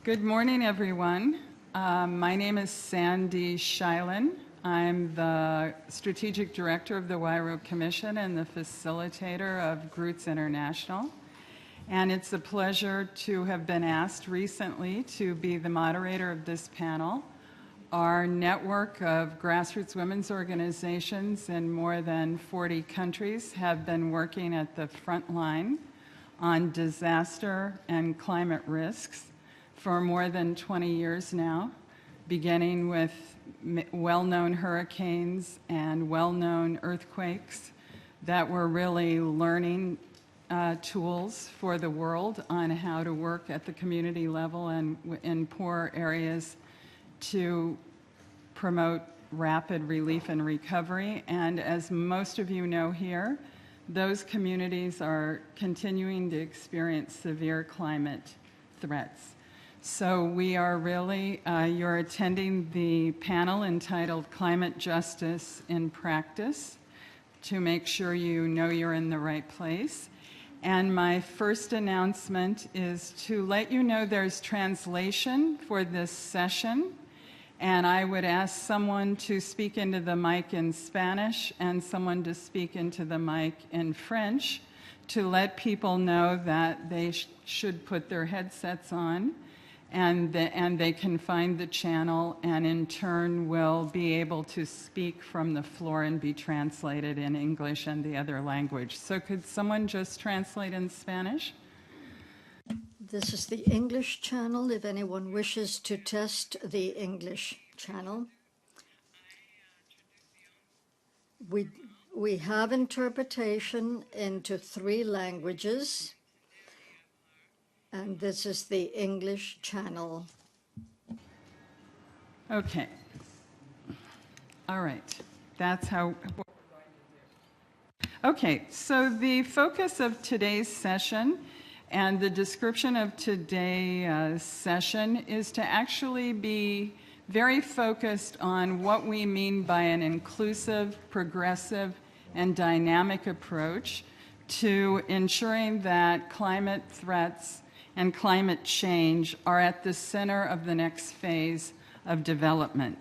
Good morning, everyone. My name is Sandy Shilen. I'm the Strategic Director of the Wairau Commission and the facilitator of GROOTS International. And it's a pleasure to have been asked recently to be the moderator of this panel. Our network of grassroots women's organizations in more than 40 countries have been working at the front line on disaster and climate risks for more than 20 years now, beginning with well-known hurricanes and well-known earthquakes that were really learning tools for the world on how to work at the community level and in poor areas to promote rapid relief and recovery. And as most of you know here, those communities are continuing to experience severe climate threats. So we are really, you're attending the panel entitled Climate Justice in Practice to make sure you know you're in the right place. And my first announcement is to let you know there's translation for this session. And I would ask someone to speak into the mic in Spanish and someone to speak into the mic in French to let people know that they should put their headsets on and they can find the channel and in turn will be able to speak from the floor and be translated in English and the other language. So could someone just translate in Spanish? This is the English channel, if anyone wishes to test the English channel. We have interpretation into 3 languages, and this is the English channel. Okay. All right. That's how. Okay, so the focus of today's session and the description of today's session is to actually be very focused on what we mean by an inclusive, progressive, and dynamic approach to ensuring that climate threats and climate change are at the center of the next phase of development.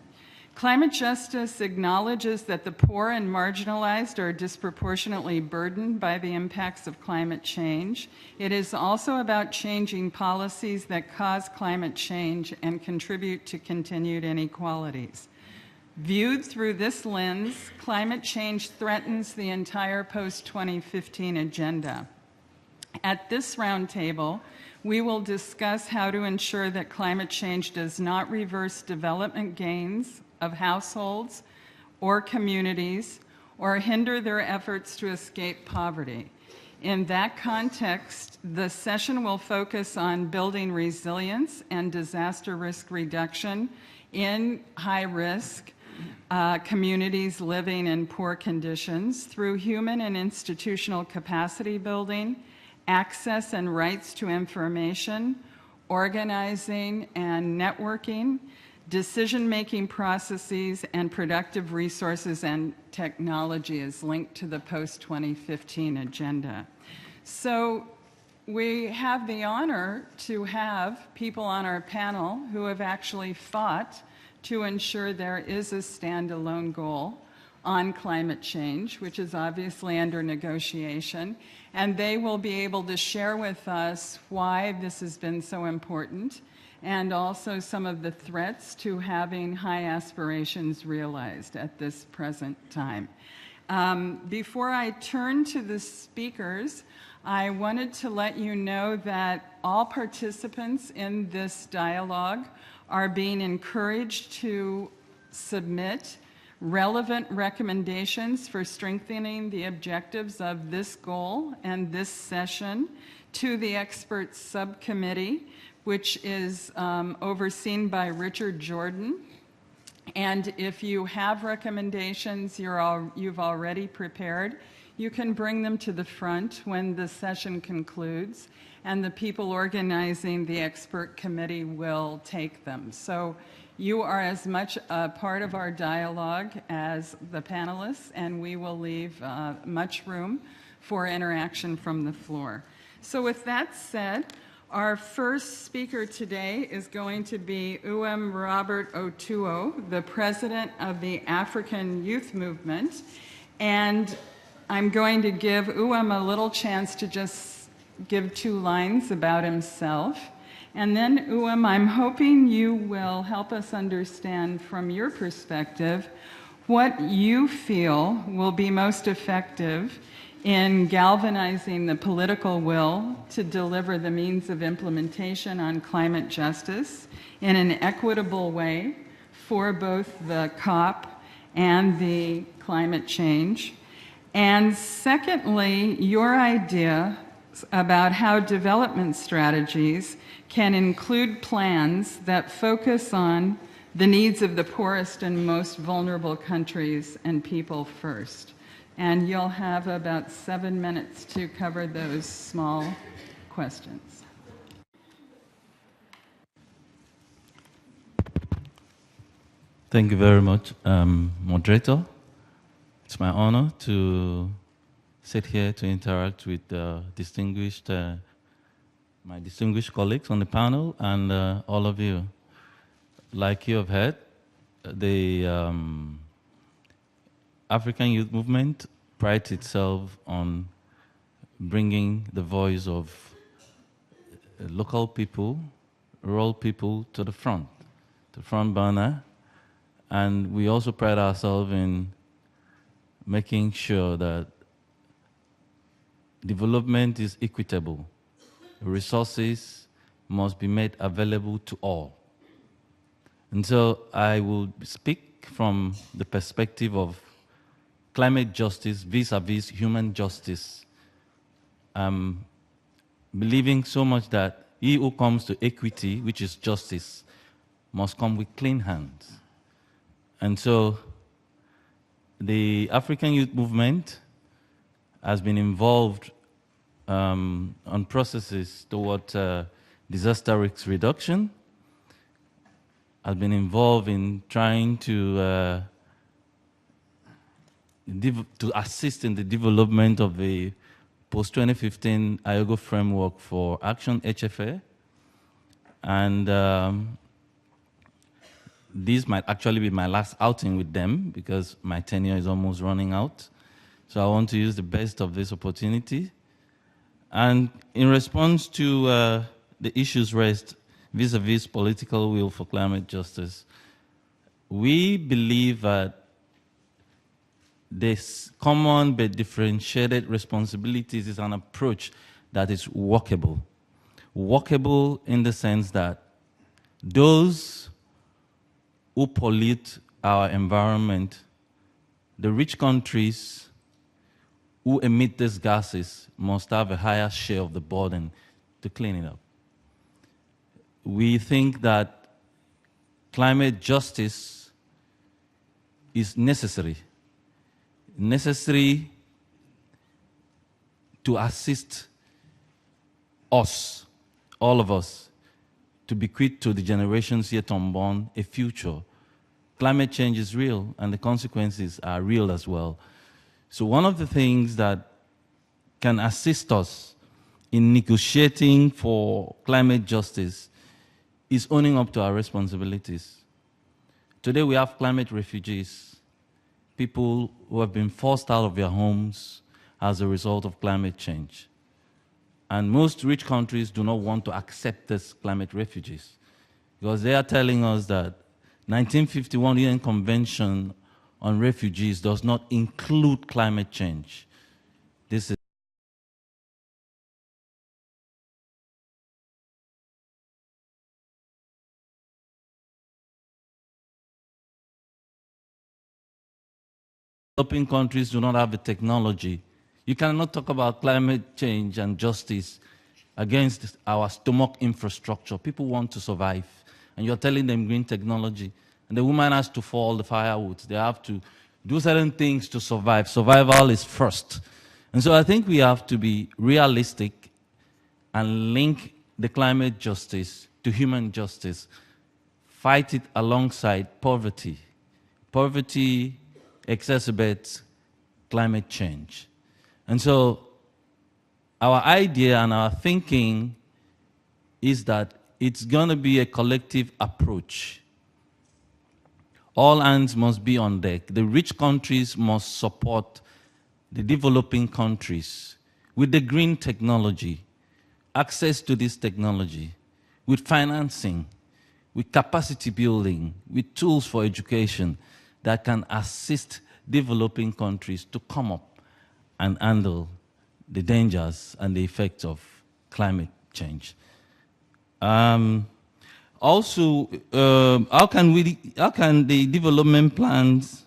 Climate justice acknowledges that the poor and marginalized are disproportionately burdened by the impacts of climate change. It is also about changing policies that cause climate change and contribute to continued inequalities. Viewed through this lens, climate change threatens the entire post-2015 agenda. At this roundtable, we will discuss how to ensure that climate change does not reverse development gains of households or communities or hinder their efforts to escape poverty. In that context, the session will focus on building resilience and disaster risk reduction in high-risk communities living in poor conditions through human and institutional capacity building, access and rights to information, organizing and networking, decision-making processes, and productive resources and technology is linked to the post-2015 agenda. So we have the honor to have people on our panel who have actually fought to ensure there is a standalone goal on climate change, which is obviously under negotiation, and they will be able to share with us why this has been so important and also some of the threats to having high aspirations realized at this present time. Before I turn to the speakers, I wanted to let you know that all participants in this dialogue are being encouraged to submit relevant recommendations for strengthening the objectives of this goal and this session to the experts subcommittee, which is overseen by Richard Jordan. And if you have recommendations you've already prepared, you can bring them to the front when the session concludes, and the people organizing the expert committee will take them. So you are as much a part of our dialogue as the panelists, and we will leave much room for interaction from the floor. So with that said, Our first speaker today is going to be Uwem Robert Otuo, the president of the African Youth Movement. And I'm going to give Uwem a little chance to just give 2 lines about himself. And then, Uwem, I'm hoping you will help us understand from your perspective what you feel will be most effective in galvanizing the political will to deliver the means of implementation on climate justice in an equitable way for both the COP and the climate change. And secondly, your idea about how development strategies can include plans that focus on the needs of the poorest and most vulnerable countries and people first. And you'll have about 7 minutes to cover those small questions. Thank you very much, moderator. It's my honor to sit here to interact with my distinguished colleagues on the panel and all of you. Like you have heard, the African Youth Movement prides itself on bringing the voice of local people, rural people to the front burner. And we also pride ourselves in making sure that development is equitable. Resources must be made available to all. And so I will speak from the perspective of climate justice vis-a-vis human justice. Believing so much that he who comes to equity, which is justice, must come with clean hands. And so the African Youth Movement has been involved on processes toward disaster risk reduction, has been involved in trying to assist in the development of the post-2015 IOGO framework for action HFA. And this might actually be my last outing with them because my tenure is almost running out. So I want to use the best of this opportunity. And in response to the issues raised vis-a-vis political will for climate justice, we believe that this common but differentiated responsibilities is an approach that is workable. Workable in the sense that those who pollute our environment, the rich countries who emit these gases must have a higher share of the burden to clean it up. We think that climate justice is necessary to assist us, all of us, to bequeath to the generations yet unborn a future. Climate change is real, and the consequences are real as well. So one of the things that can assist us in negotiating for climate justice is owning up to our responsibilities. Today we have climate refugees, people who have been forced out of their homes as a result of climate change. And most rich countries do not want to accept these climate refugees because they are telling us that 1951 UN Convention on Refugees does not include climate change. This is developing countries do not have the technology. You cannot talk about climate change and justice against our stomach infrastructure. People want to survive, and you're telling them green technology. And the woman has to fall the firewood. They have to do certain things to survive. Survival is first. And so I think we have to be realistic and link the climate justice to human justice. Fight it alongside poverty. Poverty exacerbates climate change. And so our idea and our thinking is that it's going to be a collective approach. All hands must be on deck. The rich countries must support the developing countries with the green technology, access to this technology, with financing, with capacity building, with tools for education that can assist developing countries to come up and handle the dangers and the effects of climate change. Also, how can the development plans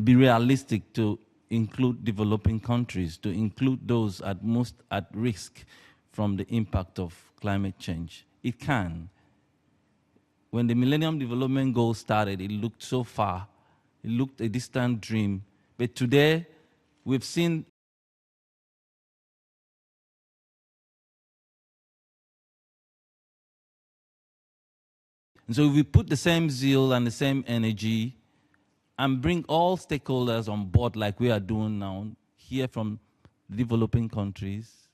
be realistic to include developing countries, to include those at most at risk from the impact of climate change? It can. When the Millennium Development Goals started, it looked so far. It looked a distant dream. But today, we've seen and so if we put the same zeal and the same energy and bring all stakeholders on board like we are doing now, hear from developing countries,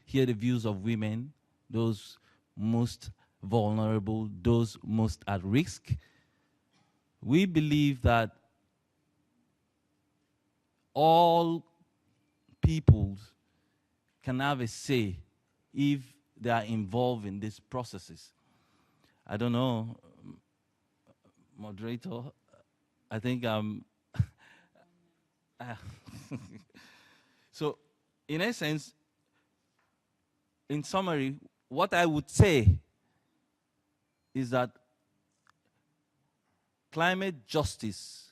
hear the views of women, those most vulnerable, those most at risk, we believe that all peoples can have a say if they are involved in these processes. I don't know, moderator, I think so in essence, in summary, what I would say is that climate justice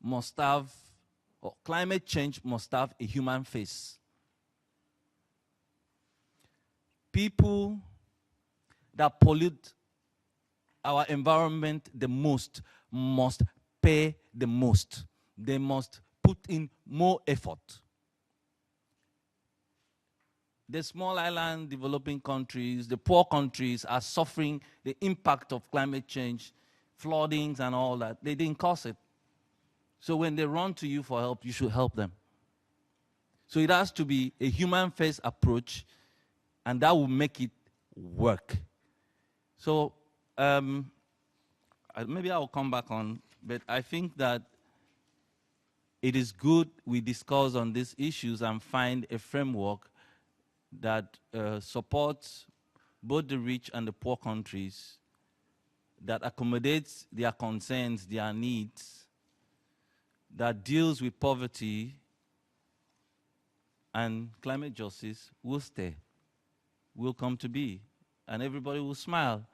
must have, or climate change must have a human face. People that pollute our environment the most must pay the most. They must put in more effort. The small island developing countries, the poor countries are suffering the impact of climate change, floodings and all that. They didn't cause it. So when they run to you for help, you should help them. So it has to be a human face approach, and that will make it work. So maybe I'll come back on, but I think that it is good we discuss on these issues and find a framework that supports both the rich and the poor countries, that accommodates their concerns, their needs, that deals with poverty, and climate justice will stay, will come to be, and everybody will smile.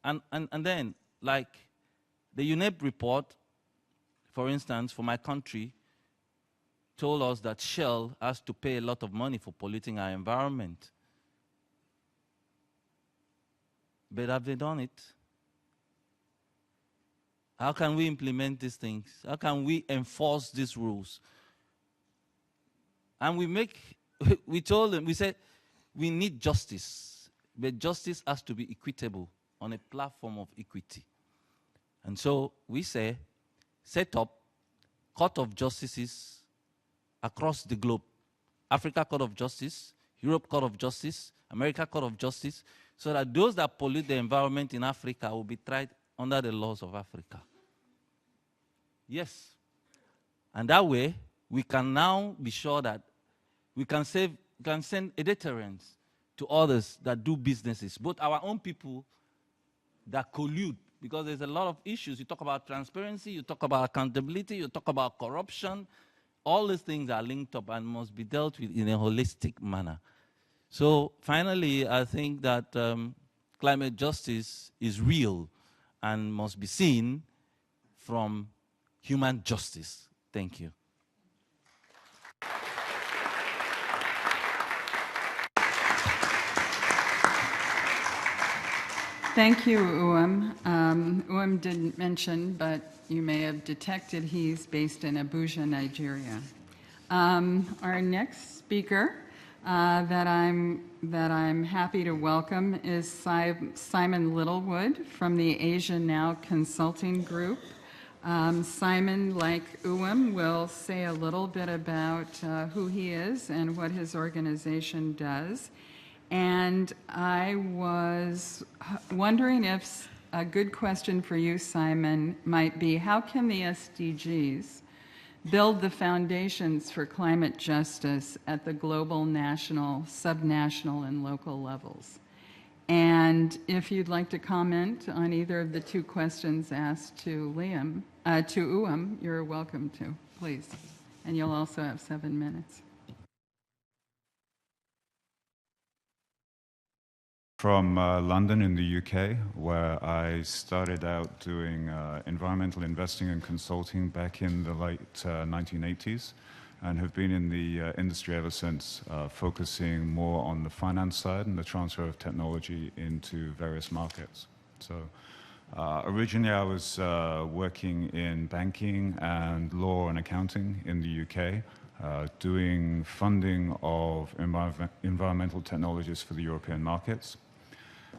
And then, like the UNEP report, for instance, for my country, told us that Shell has to pay a lot of money for polluting our environment. But have they done it? How can we implement these things? How can we enforce these rules? And we told them, we said, we need justice, but justice has to be equitable on a platform of equity. And so we say, set up court of justices across the globe. Africa Court of Justice, Europe Court of Justice, America Court of Justice, so that those that pollute the environment in Africa will be tried under the laws of Africa. Yes. And that way, we can now be sure that we can send a deterrence to others that do businesses, both our own people that collude, because there's a lot of issues. You talk about transparency, you talk about accountability, you talk about corruption. All these things are linked up and must be dealt with in a holistic manner. So finally, I think that climate justice is real and must be seen from human justice. Thank you. Thank you, Uwem didn't mention, but you may have detected he's based in Abuja, Nigeria. Our next speaker that I'm happy to welcome is Simon Littlewood from the Asia Now Consulting Group. Simon, like Uwem, will say a little bit about who he is and what his organization does. And I was wondering if a good question for you, Simon, might be how can the SDGs build the foundations for climate justice at the global, national, subnational, and local levels? And if you'd like to comment on either of the two questions asked to Uam, you're welcome to, please. And you'll also have 7 minutes. From London in the UK, where I started out doing environmental investing and consulting back in the late 1980s, and have been in the industry ever since, focusing more on the finance side and the transfer of technology into various markets. So originally I was working in banking and law and accounting in the UK, doing funding of environmental technologies for the European markets.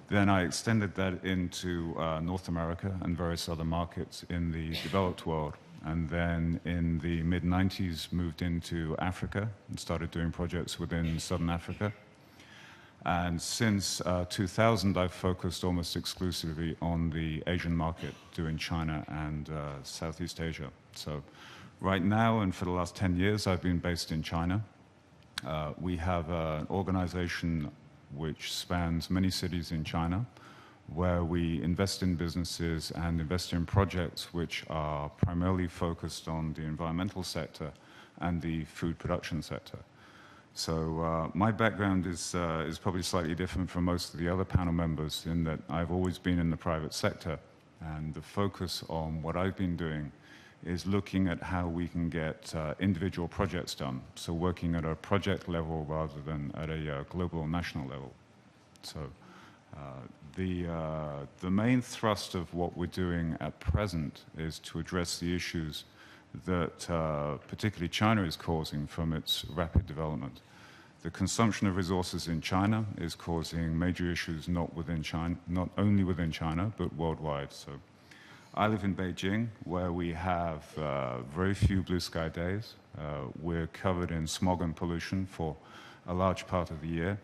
Then I extended that into North America and various other markets in the developed world. And then in the mid-90s moved into Africa and started doing projects within Southern Africa. And since 2000, I've focused almost exclusively on the Asian market, doing China and Southeast Asia. So right now, and for the last 10 years, I've been based in China. We have an organization which spans many cities in China, where we invest in businesses and invest in projects which are primarily focused on the environmental sector and the food production sector. So my background is probably slightly different from most of the other panel members in that I've always been in the private sector, and the focus on what I've been doing is looking at how we can get individual projects done, so working at a project level rather than at a global or national level. So the main thrust of what we're doing at present is to address the issues that particularly China is causing from its rapid development. The consumption of resources in China is causing major issues not only within China, but worldwide. So I live in Beijing, where we have very few blue sky days. We're covered in smog and pollution for a large part of the year,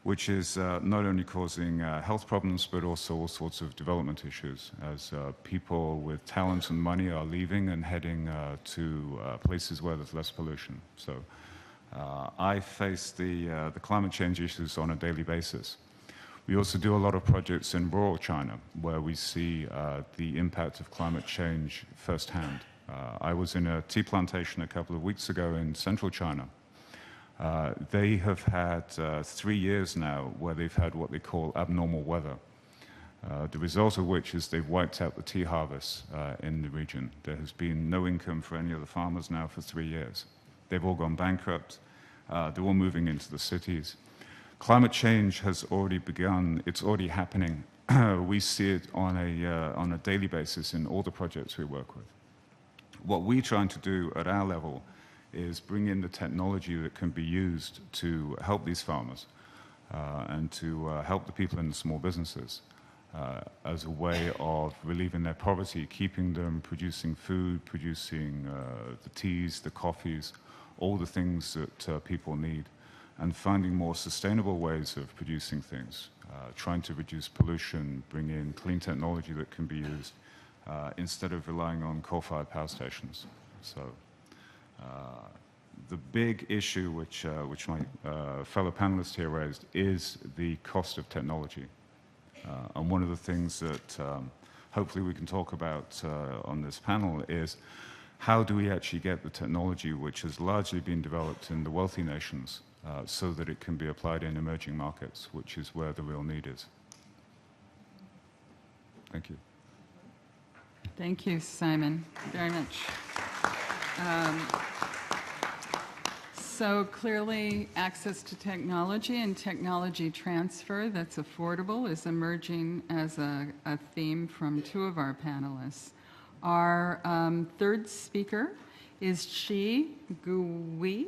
which is not only causing health problems, but also all sorts of development issues, as people with talent and money are leaving and heading to places where there's less pollution. So I face the climate change issues on a daily basis. We also do a lot of projects in rural China, where we see the impact of climate change firsthand. I was in a tea plantation a couple of weeks ago in central China. They have had 3 years now where they've had what they call abnormal weather, the result of which is they've wiped out the tea harvests in the region. There has been no income for any of the farmers now for 3 years. They've all gone bankrupt. They're all moving into the cities. Climate change has already begun. It's already happening. We see it on a daily basis in all the projects we work with. What we're trying to do at our level is bring in the technology that can be used to help these farmers and to help the people in the small businesses as a way of relieving their poverty, keeping them producing food, producing the teas, the coffees, all the things that people need, and finding more sustainable ways of producing things, trying to reduce pollution, bring in clean technology that can be used instead of relying on coal-fired power stations. So the big issue which my fellow panelists here raised is the cost of technology. And one of the things that hopefully we can talk about on this panel is how do we actually get the technology which has largely been developed in the wealthy nations so that it can be applied in emerging markets, which is where the real need is. Thank you. Thank you, Simon, very much. So clearly, access to technology and technology transfer that's affordable is emerging as a theme from two of our panelists. Our third speaker is Shi Gui.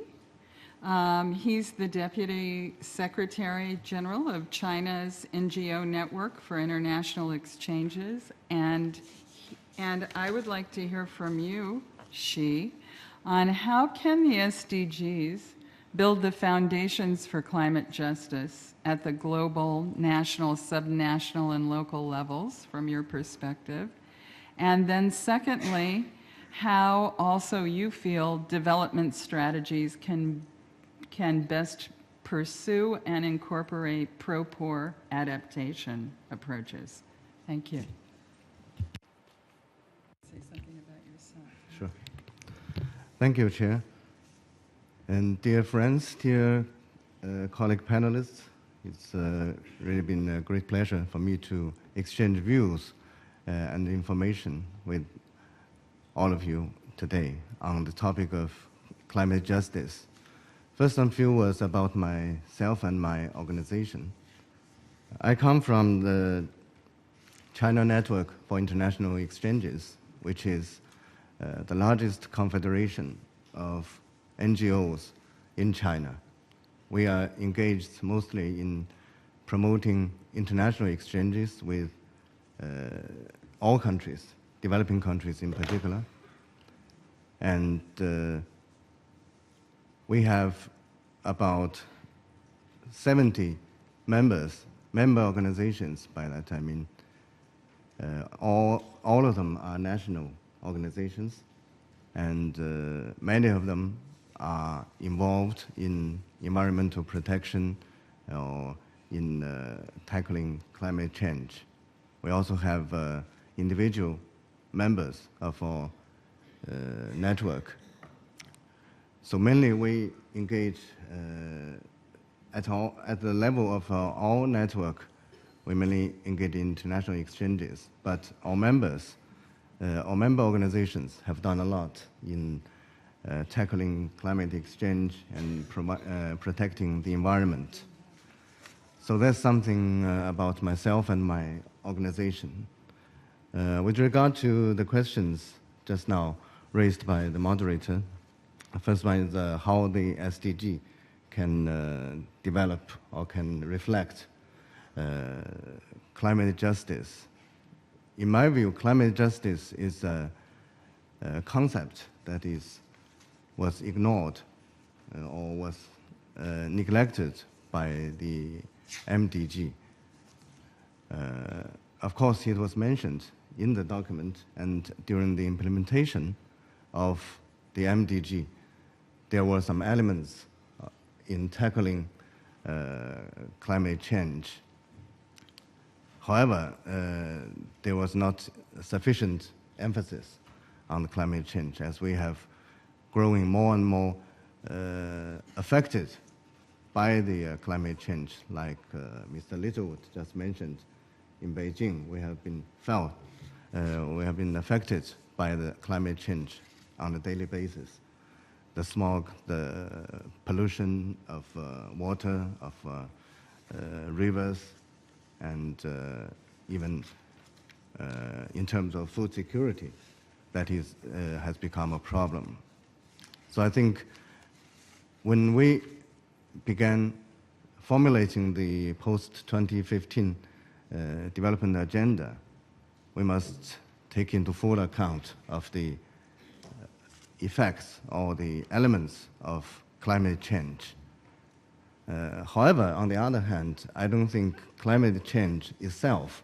He's the Deputy Secretary General of China's NGO Network for International Exchanges. And I would like to hear from you, Shi, on how can the SDGs build the foundations for climate justice at the global, national, subnational, and local levels from your perspective? And then secondly, how also you feel development strategies can best pursue and incorporate pro-poor adaptation approaches. Thank you. Say something about yourself. Sure. Thank you, Chair. And dear friends, dear colleague panelists, it's really been a great pleasure for me to exchange views and information with all of you today on the topic of climate justice. First, a few words about myself and my organization. I come from the China Network for International Exchanges, which is the largest confederation of NGOs in China. We are engaged mostly in promoting international exchanges with all countries, developing countries in particular. And we have about 70 member organizations by that. I mean, all of them are national organizations, and many of them are involved in environmental protection or in tackling climate change. We also have individual members of our network. So mainly we engage at the level of our network. We mainly engage in international exchanges, but our member organizations have done a lot in tackling climate exchange and protecting the environment. So that's something about myself and my organization. With regard to the questions just now raised by the moderator, the first one is how the SDG can develop or can reflect climate justice. In my view, climate justice is a concept that was ignored or was neglected by the MDG. Of course, it was mentioned in the document, and during the implementation of the MDG, there were some elements in tackling climate change. However, there was not sufficient emphasis on the climate change, as we have growing more and more affected by the climate change, like Mr. Littlewood just mentioned. In Beijing, we have been affected by the climate change on a daily basis. The smog, the pollution of water, of rivers, and even in terms of food security, that has become a problem. So I think when we began formulating the post-2015 development agenda, we must take into full account of the effects or the elements of climate change. However, on the other hand, I don't think climate change itself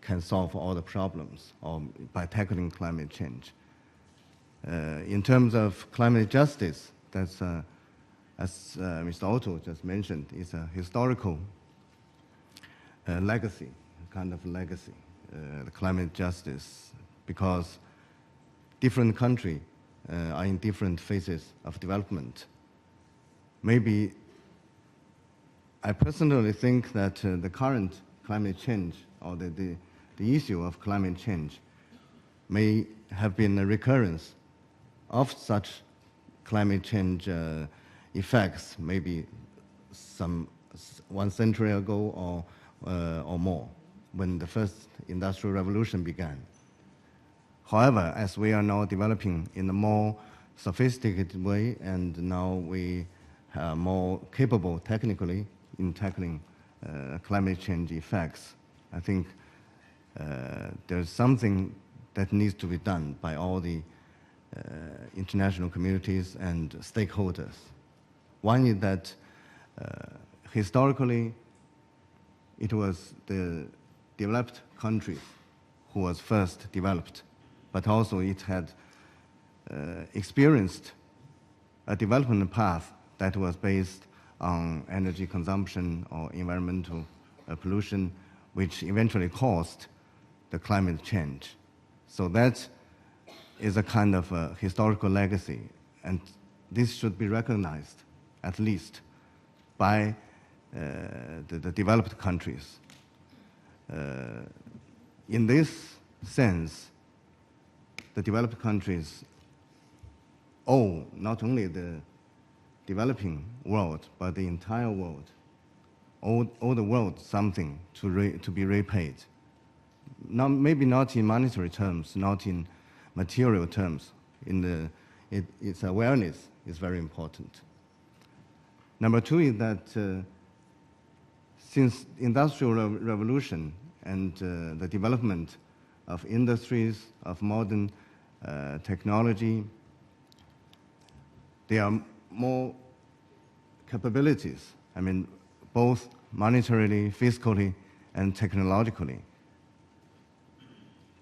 can solve all the problems or by tackling climate change. In terms of climate justice, that's, as Mr. Otto just mentioned, is a historical legacy, kind of legacy, the climate justice, because different countries are in different phases of development. Maybe I personally think that the current climate change or the issue of climate change may have been a recurrence of such climate change effects, maybe 1 century ago or more, when the first industrial revolution began. However, as we are now developing in a more sophisticated way, and now we are more capable technically in tackling climate change effects, I think there's something that needs to be done by all the international communities and stakeholders. One is that historically, it was the developed countries who was first developed, but also it had experienced a development path that was based on energy consumption or environmental pollution, which eventually caused the climate change. So that is a kind of a historical legacy, and this should be recognized, at least, by the developed countries. In this sense, the developed countries owe not only the developing world, but the entire world, owe the world something to be repaid. Maybe not in monetary terms, not in material terms. Its awareness is very important. Number two is that since industrial revolution and the development of industries, of modern technology, there are more capabilities, I mean, both monetarily, fiscally, and technologically.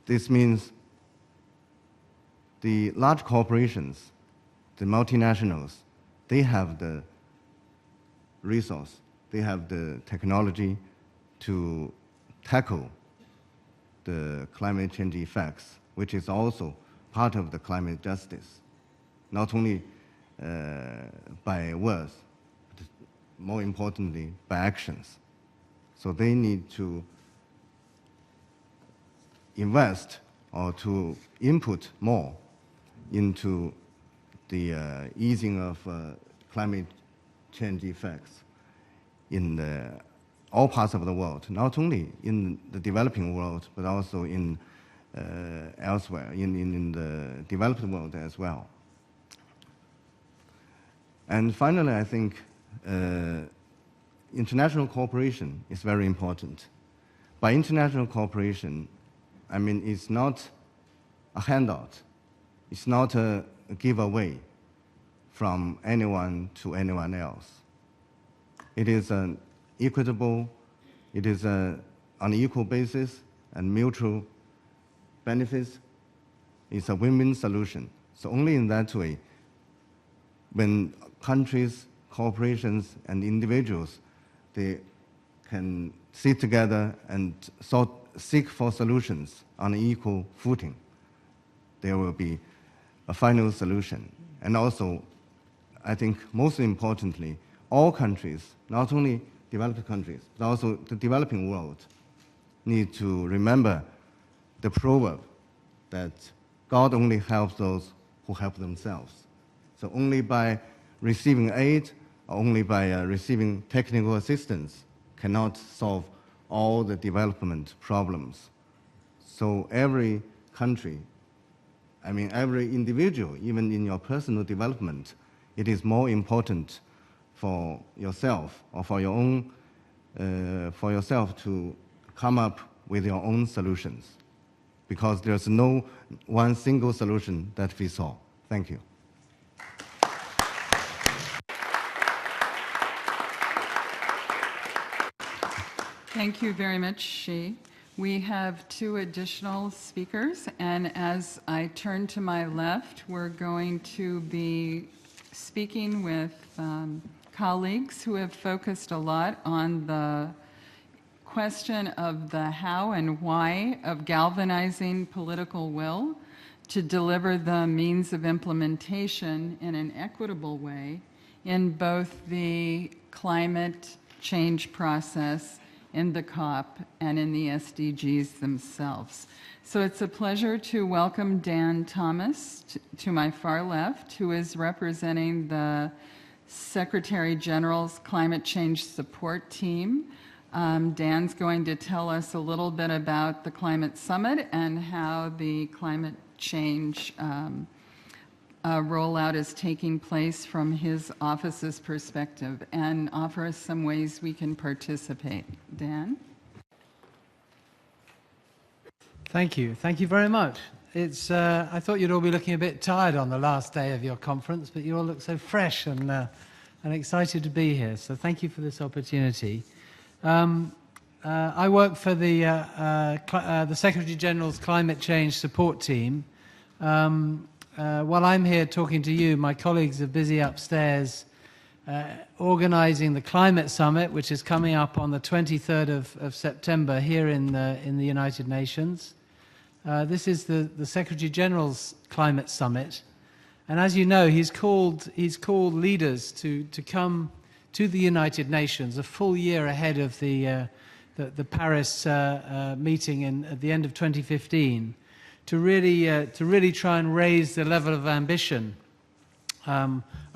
This means the large corporations, the multinationals, they have the resource, they have the technology to tackle the climate change effects, which is also part of the climate justice, not only by words, but more importantly, by actions. So they need to invest or to input more into the easing of climate change effects in all parts of the world, not only in the developing world, but also in elsewhere, in the developed world as well. And finally, I think international cooperation is very important. By international cooperation, I mean, it's not a handout. It's not a giveaway from anyone to anyone else. It is an equitable, it is on an equal basis and mutual benefits. It's a win-win solution. So only in that way, when countries, corporations, and individuals, they can sit together and seek for solutions on an equal footing, there will be a final solution. And also, I think most importantly, all countries, not only developed countries, but also the developing world, need to remember the proverb that God only helps those who help themselves. So only by receiving aid, or only by receiving technical assistance, cannot solve all the development problems. So every country, I mean every individual, even in your personal development, it is more important for yourself or for your own, for yourself to come up with your own solutions, because there's no one single solution that fits all. Thank you. Thank you very much, Xi. We have two additional speakers, and as I turn to my left, we're going to be speaking with colleagues who have focused a lot on the question of the how and why of galvanizing political will to deliver the means of implementation in an equitable way in both the climate change process, in the COP, and in the SDGs themselves. So it's a pleasure to welcome Dan Thomas to my far left, who is representing the Secretary General's Climate Change Support Team. Dan's going to tell us a little bit about the Climate Summit and how the climate change rollout is taking place from his office's perspective, and offer us some ways we can participate. Dan? Thank you. Thank you very much. It's, I thought you'd all be looking a bit tired on the last day of your conference, but you all look so fresh and and excited to be here. So thank you for this opportunity. I work for the Secretary General's Climate Change Support Team. While I'm here talking to you, my colleagues are busy upstairs organizing the Climate Summit, which is coming up on the 23rd of September here in the United Nations. This is the Secretary General's Climate Summit. And as you know, he's called leaders to come to the United Nations a full year ahead of the Paris meeting at the end of 2015 to really try and raise the level of ambition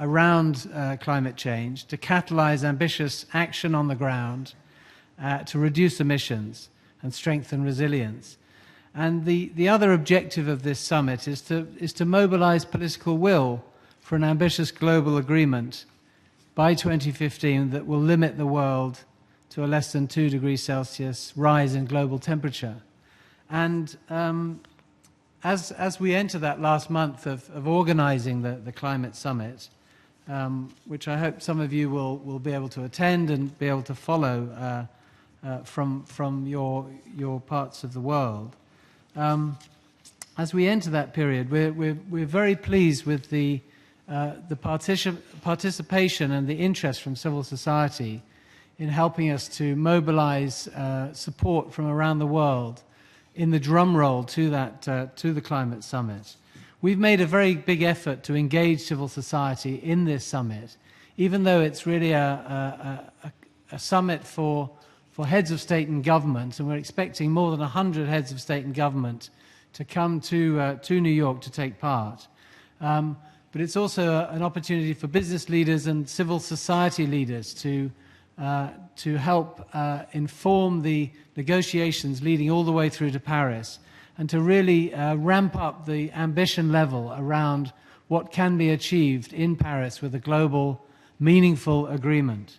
around climate change, to catalyze ambitious action on the ground, to reduce emissions and strengthen resilience. And the other objective of this summit is to mobilize political will for an ambitious global agreement by 2015 that will limit the world to a less than 2 degrees Celsius rise in global temperature. And as we enter that last month of organizing the Climate Summit, which I hope some of you will be able to attend and be able to follow from your parts of the world, as we enter that period, we're very pleased with the participation and the interest from civil society in helping us to mobilize support from around the world in the drum roll to the Climate Summit. We've made a very big effort to engage civil society in this summit, even though it's really a summit for heads of state and government, and we're expecting more than 100 heads of state and government to come to New York to take part. But it's also an opportunity for business leaders and civil society leaders to help inform the negotiations leading all the way through to Paris, and to really ramp up the ambition level around what can be achieved in Paris with a global, meaningful agreement.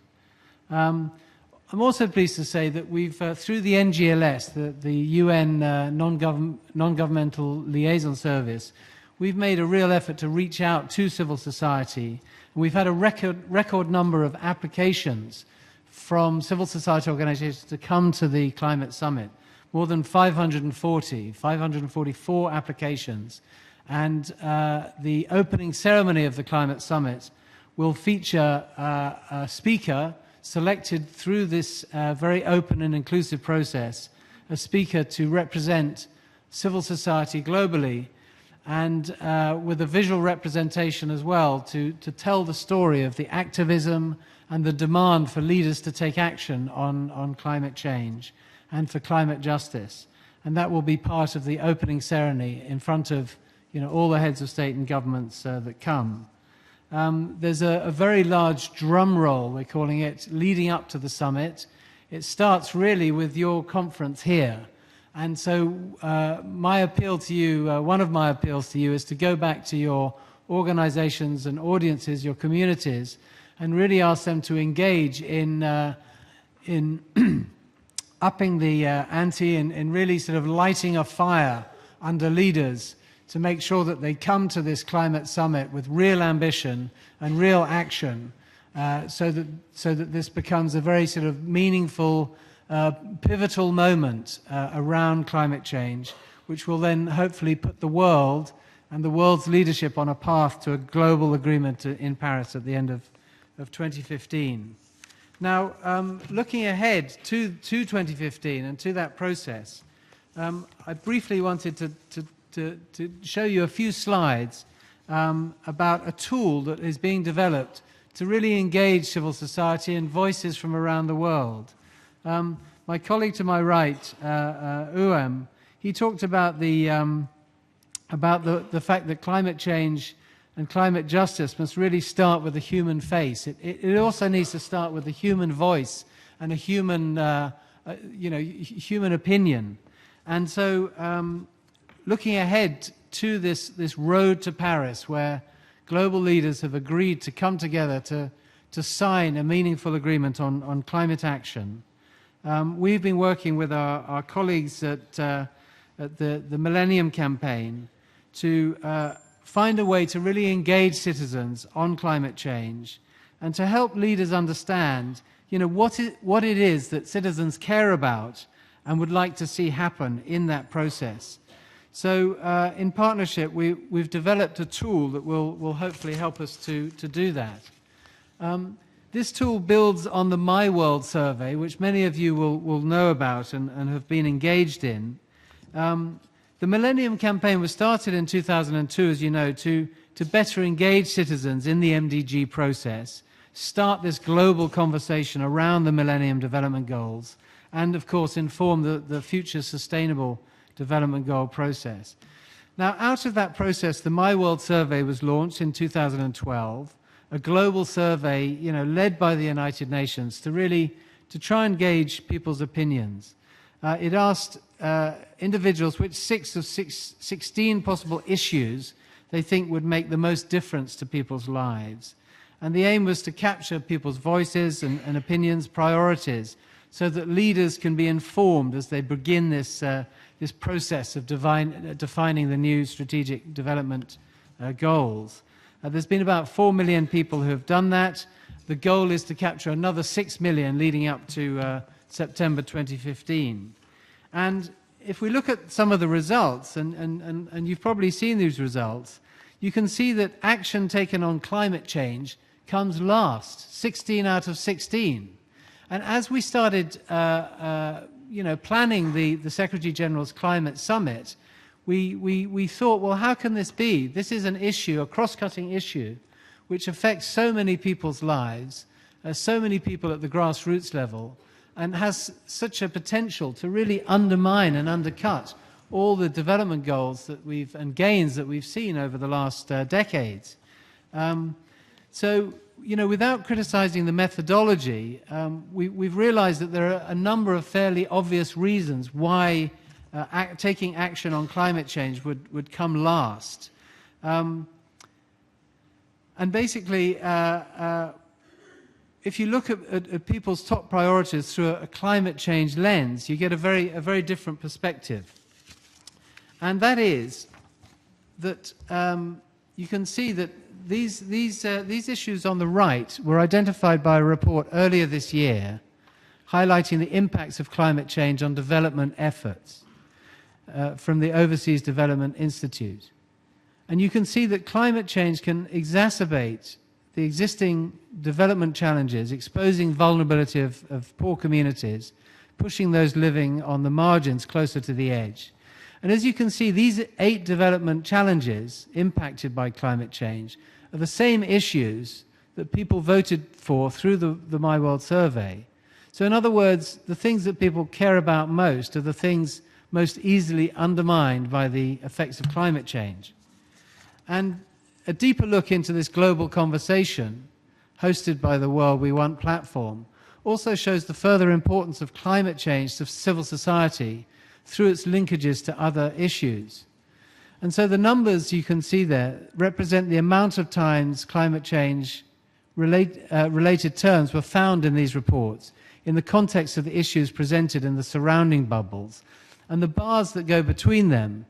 I'm also pleased to say that we've, through the NGLS, the UN Non-governmental Liaison Service, we've made a real effort to reach out to civil society. We've had a record number of applications from civil society organizations to come to the Climate Summit. More than 544 applications. And the opening ceremony of the Climate Summit will feature a speaker selected through this very open and inclusive process, a speaker to represent civil society globally, and with a visual representation as well to tell the story of the activism and the demand for leaders to take action on climate change and for climate justice. And that will be part of the opening ceremony in front of all the heads of state and governments that come. There's a very large drum roll, we're calling it, leading up to the summit. It starts really with your conference here. And so my appeal to you, one of my appeals to you, is to go back to your organizations and audiences, your communities, and really ask them to engage in upping the ante and really sort of lighting a fire under leaders to make sure that they come to this climate summit with real ambition and real action, so that this becomes a very sort of meaningful, pivotal moment around climate change, which will then hopefully put the world and the world's leadership on a path to a global agreement in Paris at the end of 2015. Now, looking ahead to 2015 and to that process, I briefly wanted to show you a few slides about a tool that is being developed to really engage civil society and voices from around the world. My colleague to my right, Uam, he talked about the fact that climate change and climate justice must really start with the human face. It also needs to start with the human voice and a human, human opinion. And so, looking ahead to this road to Paris, where global leaders have agreed to come together to sign a meaningful agreement on climate action, we've been working with our colleagues at the Millennium Campaign to find a way to really engage citizens on climate change and to help leaders understand, what it is that citizens care about and would like to see happen in that process. So in partnership, we've developed a tool that will hopefully help us to do that. This tool builds on the My World survey, which many of you will know about and have been engaged in. The Millennium Campaign was started in 2002, as you know, to better engage citizens in the MDG process, start this global conversation around the Millennium Development Goals, and of course inform the future sustainable development goal process. Now, out of that process, the My World survey was launched in 2012, a global survey, led by the United Nations to try and gauge people's opinions. It asked individuals which 16 possible issues they think would make the most difference to people's lives. And the aim was to capture people's voices and opinions, priorities, so that leaders can be informed as they begin this process of defining the new strategic development goals. There's been about 4 million people who have done that. The goal is to capture another 6 million leading up to September 2015. And if we look at some of the results, and you've probably seen these results, you can see that action taken on climate change comes last, 16 out of 16. And as we started planning the Secretary General's Climate Summit, we thought, well, how can this be? This is an issue, a cross-cutting issue, which affects so many people's lives, so many people at the grassroots level, and has such a potential to really undermine and undercut all the development goals and gains that we've seen over the last decades. So, without criticizing the methodology, we've realized that there are a number of fairly obvious reasons why taking action on climate change would come last. And basically, if you look at people's top priorities through a climate change lens, you get a very different perspective. And that is that you can see that these issues on the right were identified by a report earlier this year highlighting the impacts of climate change on development efforts from the Overseas Development Institute. And you can see that climate change can exacerbate the existing development challenges, exposing vulnerability of poor communities, pushing those living on the margins closer to the edge. And as you can see, these 8 development challenges impacted by climate change are the same issues that people voted for through the My World survey. So in other words, the things that people care about most are the things most easily undermined by the effects of climate change. And a deeper look into this global conversation, hosted by the World We Want platform, also shows the further importance of climate change to civil society through its linkages to other issues. And so the numbers you can see there represent the amount of times climate change related terms were found in these reports in the context of the issues presented in the surrounding bubbles. And the bars that go between them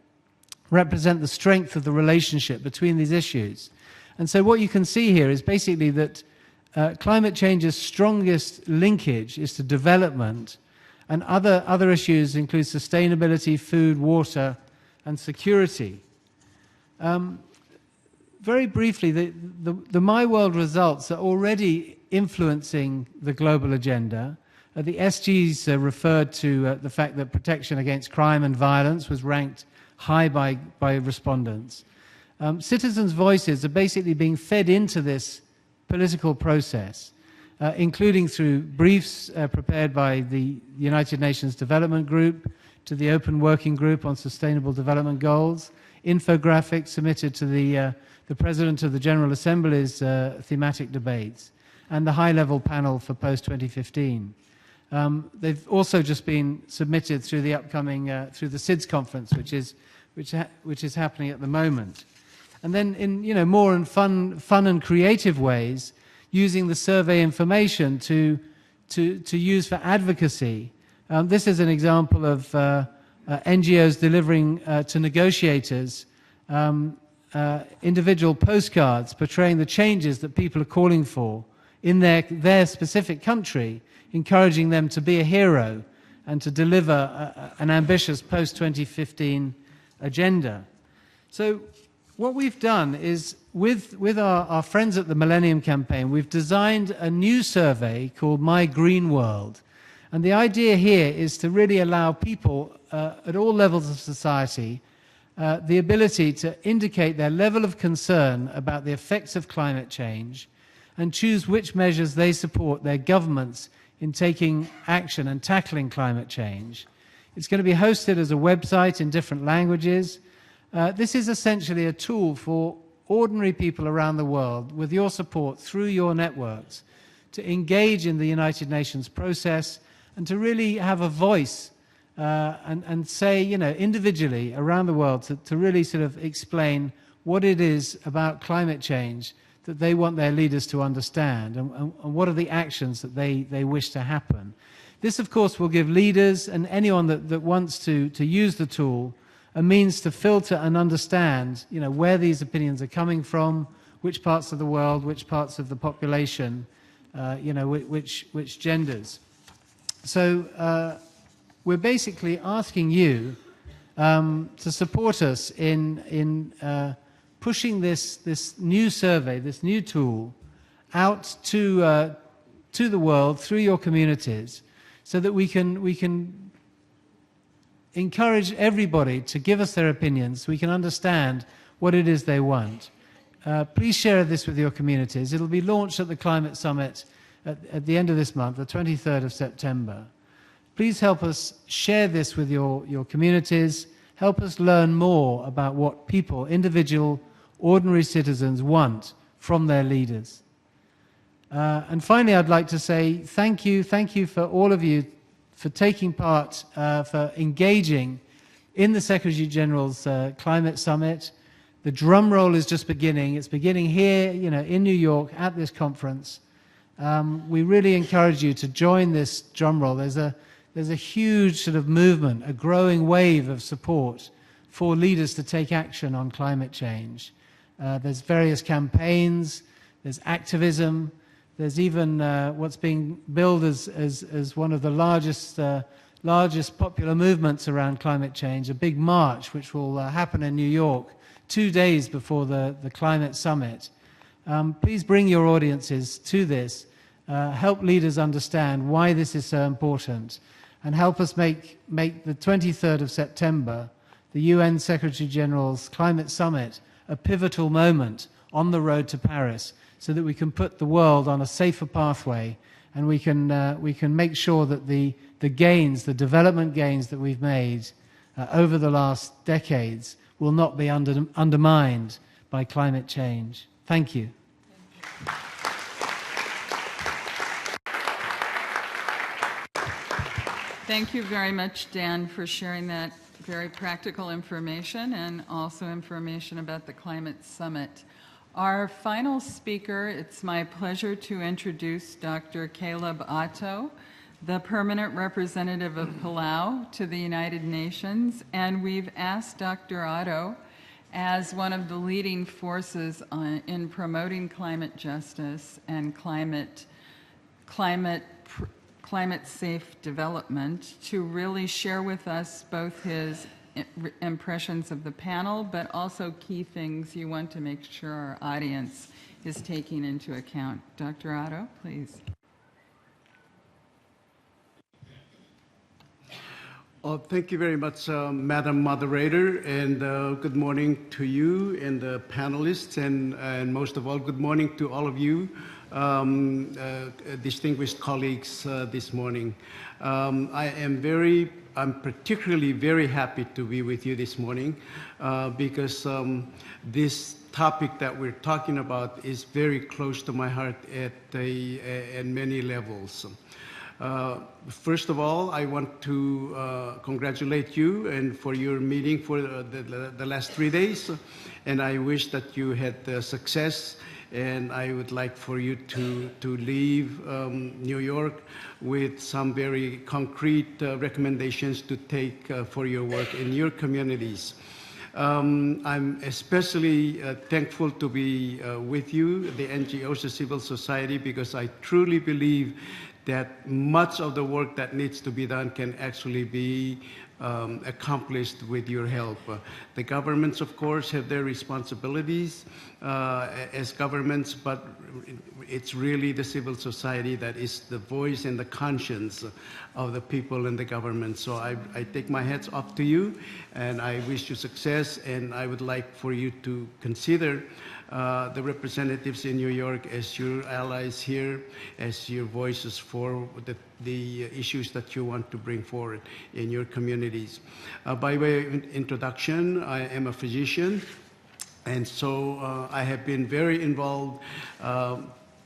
represent the strength of the relationship between these issues. And so what you can see here is basically that climate change's strongest linkage is to development, and other issues include sustainability, food, water, and security. Very briefly, the My World results are already influencing the global agenda. The SGs referred to the fact that protection against crime and violence was ranked high by respondents. Citizens' voices are basically being fed into this political process, including through briefs prepared by the United Nations Development Group, to the Open Working Group on Sustainable Development Goals, infographics submitted to the President of the General Assembly's thematic debates, and the high-level panel for post-2015. They've also just been submitted through the upcoming, through the SIDS conference, which is happening at the moment. And then in more in fun and creative ways, using the survey information to use for advocacy. This is an example of NGOs delivering to negotiators individual postcards portraying the changes that people are calling for in their specific country, encouraging them to be a hero and to deliver an ambitious post-2015 agenda. So what we've done is, with our friends at the Millennium Campaign, we've designed a new survey called My Green World. And the idea here is to really allow people at all levels of society the ability to indicate their level of concern about the effects of climate change and choose which measures they support their governments in taking action and tackling climate change. It's going to be hosted as a website in different languages. This is essentially a tool for ordinary people around the world, with your support through your networks, to engage in the United Nations process and to really have a voice and say, you know, individually around the world, to really sort of explain what it is about climate change that they want their leaders to understand, and what are the actions that they wish to happen. This, of course, will give leaders and anyone that wants to use the tool a means to filter and understand, you know, where these opinions are coming from, which parts of the world, which parts of the population, you know, which genders. So we're basically asking you to support us in pushing this new survey, this new tool, out to the world through your communities, so that we can encourage everybody to give us their opinions, so we can understand what it is they want. Please share this with your communities. It'll be launched at the Climate Summit at the end of this month, the 23rd of September. Please help us share this with your communities. Help us learn more about what people, individual, ordinary citizens, want from their leaders. And finally, I'd like to say thank you for all of you for taking part, for engaging in the Secretary General's Climate Summit. The drum roll is just beginning. It's beginning here, you know, in New York at this conference. We really encourage you to join this drum roll. There's a huge sort of movement, a growing wave of support for leaders to take action on climate change. There's various campaigns, there's activism, there's even what's being billed as one of the largest popular movements around climate change, a big march which will happen in New York 2 days before the Climate Summit. Please bring your audiences to this, help leaders understand why this is so important, and help us make the 23rd of September, the UN Secretary General's Climate Summit, a pivotal moment on the road to Paris, so that we can put the world on a safer pathway, and we can make sure that the gains, the development gains that we've made over the last decades will not be undermined by climate change. Thank you. Thank you very much, Dan, for sharing that very practical information and also information about the Climate Summit. Our final speaker, it's my pleasure to introduce Dr. Caleb Otto, the permanent representative of Palau to the United Nations. And we've asked Dr. Otto, as one of the leading forces in promoting climate justice and climate safe development, to really share with us both his impressions of the panel, but also key things you want to make sure our audience is taking into account. Dr. Otto, please. Thank you very much, Madam Moderator, and good morning to you and the panelists, and most of all, good morning to all of you, distinguished colleagues this morning. I'm particularly very happy to be with you this morning because this topic that we're talking about is very close to my heart at many levels. First of all, I want to congratulate you and for your meeting for the last 3 days, and I wish that you had success. And I would like for you to leave New York with some very concrete recommendations to take for your work in your communities. I'm especially thankful to be with you, the NGOs, the civil society, because I truly believe that much of the work that needs to be done can actually be accomplished with your help. The governments, of course, have their responsibilities as governments, but it's really the civil society that is the voice and the conscience of the people and the government. So I take my hats off to you, and I wish you success, and I would like for you to consider the representatives in New York as your allies here, as your voices for the issues that you want to bring forward in your communities. By way of introduction, I am a physician, and so I have been very involved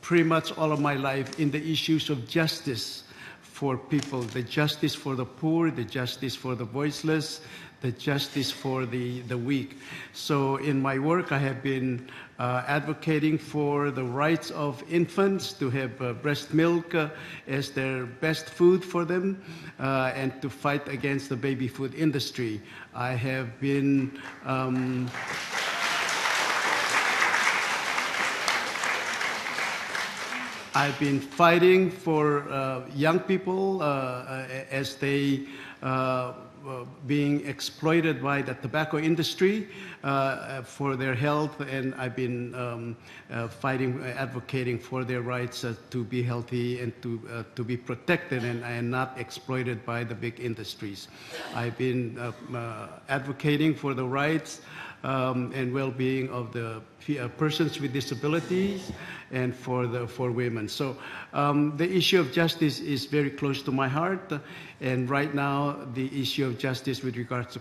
pretty much all of my life in the issues of justice for people, the justice for the poor, the justice for the voiceless, the justice for the weak. So in my work, I have been advocating for the rights of infants to have breast milk as their best food for them, and to fight against the baby food industry. I have been I've been fighting for young people as they being exploited by the tobacco industry for their health, and I've been fighting, advocating for their rights to be healthy and to be protected and not exploited by the big industries. I've been advocating for the rights and well-being of the persons with disabilities and for women. So the issue of justice is very close to my heart, and right now the issue of justice with regards to